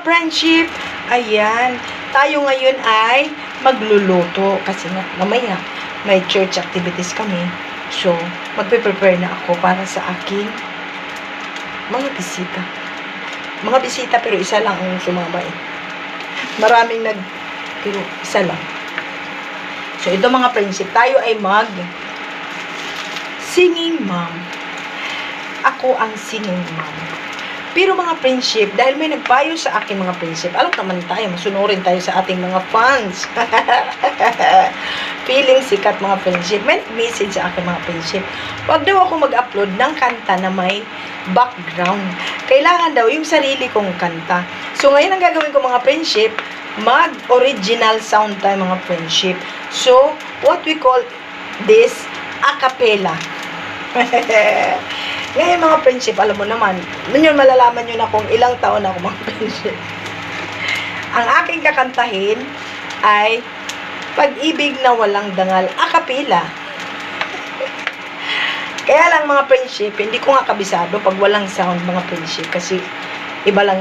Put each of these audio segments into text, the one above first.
friendship, ayan, tayo ngayon ay magluluto kasi nga mamaya may church activities kami. So, magpe-prepare na ako para sa aking mga bisita. Mga bisita pero isa lang ang sumama eh. Maraming pero isa lang. So, ito mga friendship, tayo ay singing mom. Ako ang singing mom. Pero mga friendship, dahil may nagpayo sa akin mga friendship, alam naman tayo, masunurin tayo sa ating mga fans. Feeling sikat mga friendship. May message sa akin mga friendship. Huwag daw ako mag-upload ng kanta na may background. Kailangan daw yung sarili kong kanta. So ngayon ang gagawin ko mga friendship, mag-original sound tayo mga friendship. So, what we call this, a cappella. Ngayon mga friendship, alam mo naman, yun malalaman nyo na kung ilang taon ako mga friendship. Ang aking kakantahin ay Pag-ibig na walang dangal, a cappella. Kaya lang mga friendship, hindi ko nga kabisado pag walang sound mga friendship kasi iba lang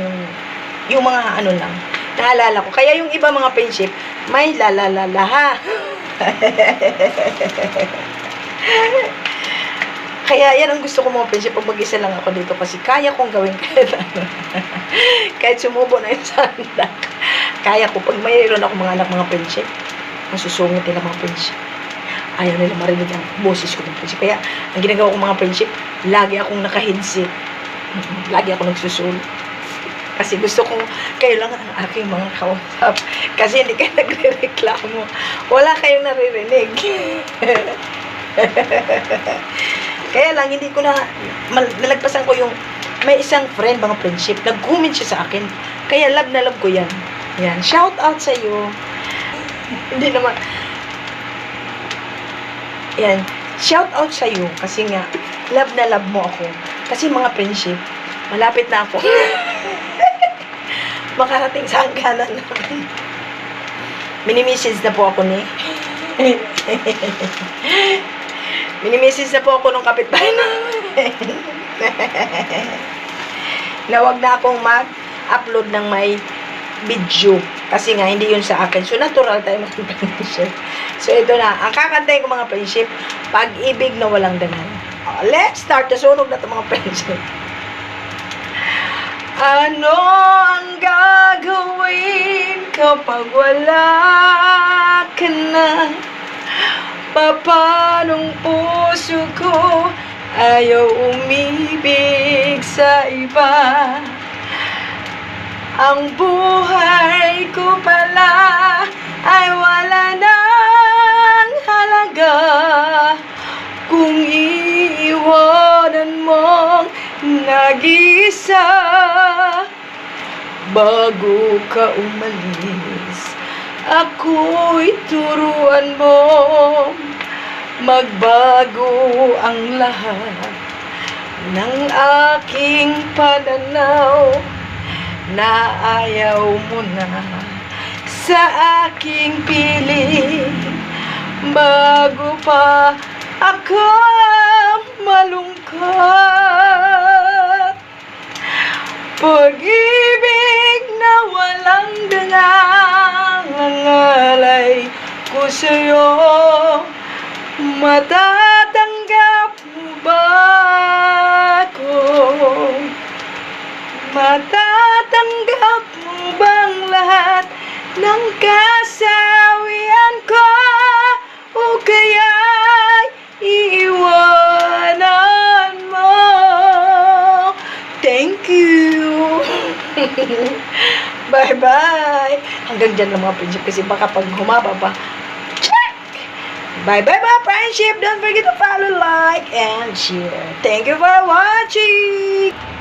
yung mga ano lang. Naalala ko. Kaya yung iba mga friendship, may lalalala ha. Kaya yan ang gusto ko mga friendship pag mag-isa lang ako dito kasi kaya kong gawin kahit sumubo na yung sandak. Kaya ko pag mayroon ako mga anak mga friendship, masusungit nila mga friendship. Ayaw nila marinig ang boses ko mga friendship. Kaya ang ginagawa ko mga friendship, lagi akong naka-headset. Lagi ako nagsusulo. Kasi gusto ko, kayo lang ang aking mga kausap. Kasi hindi kayo nagre-reklamo. Wala kayong naririnig. Kaya lang, hindi ko nalagpasan ko yung, may isang friend, mga friendship, nag-comment siya sa akin. Kaya love na love ko yan. Yan, shout out sa iyo. Hindi naman. Yan, shout out sa iyo. Kasi nga, love na love mo ako. Kasi mga friendship, malapit na ako. Makarating sa hangganan namin. Mini-message na po ako ni. Mini-message na po ako nung kapitbahay namin. Na wag na akong mag-upload ng may video. Kasi nga, hindi yun sa akin. So, natural tayo mga friendship. So, ito na. Ang kakantayin ko mga friendship, Pag-ibig na walang dangal. Let's start. Nasunog na ito mga friendship. Ano ang gagawin kapag wala ka na? Papanong puso ko ayaw umibig sa iba? Ang buhay ko pala ay wala nang halaga kung iiwanan mong nag-isa. Bago ka umalis, ako'y turuan mo magbago ang lahat ng aking pananaw na ayaw mo na sa aking piling. Bago pa ako malungkot, pag-ibig na walang dangal ang alay ko sa'yo. Matatanggap mo ba ako? Matatanggap mo bang lahat ng kasawian ko? O kaya'y iiwanan mo? Thank you! Bye-bye! Hanggang dyan lang mga friendship kasi baka pag humaba pa, check! Bye-bye mga friendship! Don't forget to follow, like, and share. Thank you for watching!